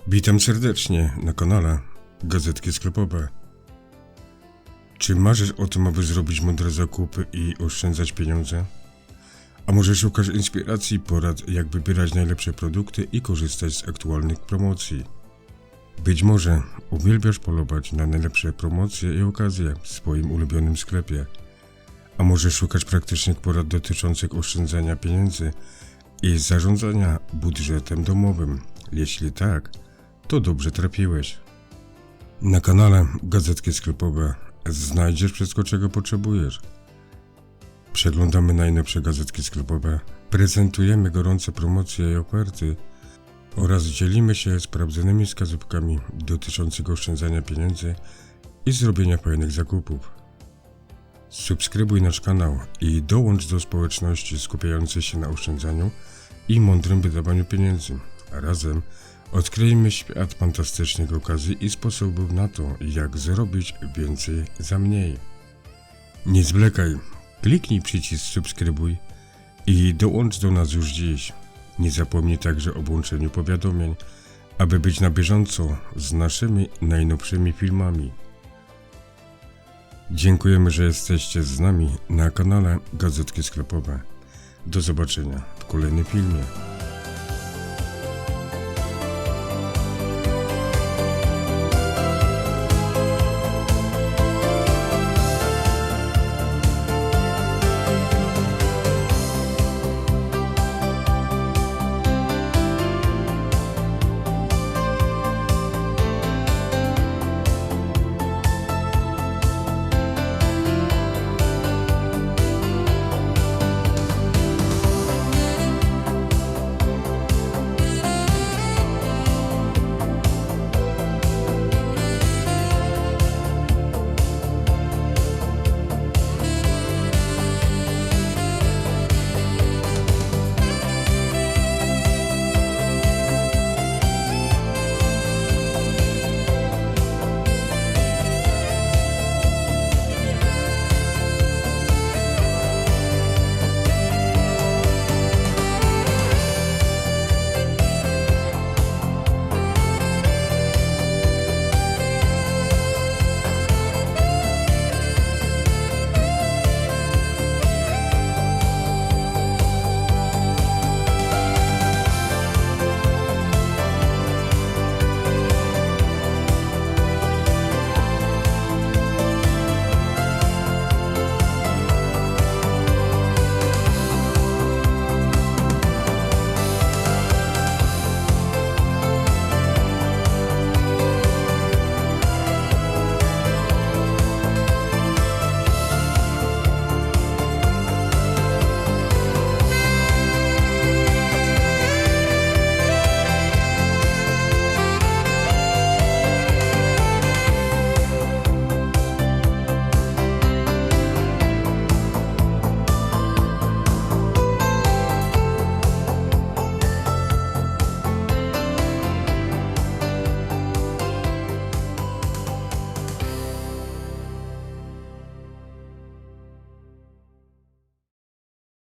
Witam serdecznie na kanale Gazetki Sklepowe. Czy marzysz o tym, aby zrobić mądre zakupy i oszczędzać pieniądze? A może szukasz inspiracji i porad, jak wybierać najlepsze produkty i korzystać z aktualnych promocji? Być może uwielbiasz polować na najlepsze promocje i okazje w swoim ulubionym sklepie. A może szukasz praktycznych porad dotyczących oszczędzania pieniędzy i zarządzania budżetem domowym? Jeśli tak, to dobrze trafiłeś. Na kanale Gazetki Sklepowe znajdziesz wszystko, czego potrzebujesz. Przeglądamy najnowsze gazetki sklepowe, prezentujemy gorące promocje i oferty oraz dzielimy się sprawdzonymi wskazówkami dotyczącymi oszczędzania pieniędzy i zrobienia fajnych zakupów. Subskrybuj nasz kanał i dołącz do społeczności skupiającej się na oszczędzaniu i mądrym wydawaniu pieniędzy. A razem odkryjmy świat fantastycznych okazji i sposobów na to, jak zrobić więcej za mniej. Nie zwlekaj, kliknij przycisk subskrybuj i dołącz do nas już dziś. Nie zapomnij także o włączeniu powiadomień, aby być na bieżąco z naszymi najnowszymi filmami. Dziękujemy, że jesteście z nami na kanale Gazetki Sklepowe. Do zobaczenia w kolejnym filmie.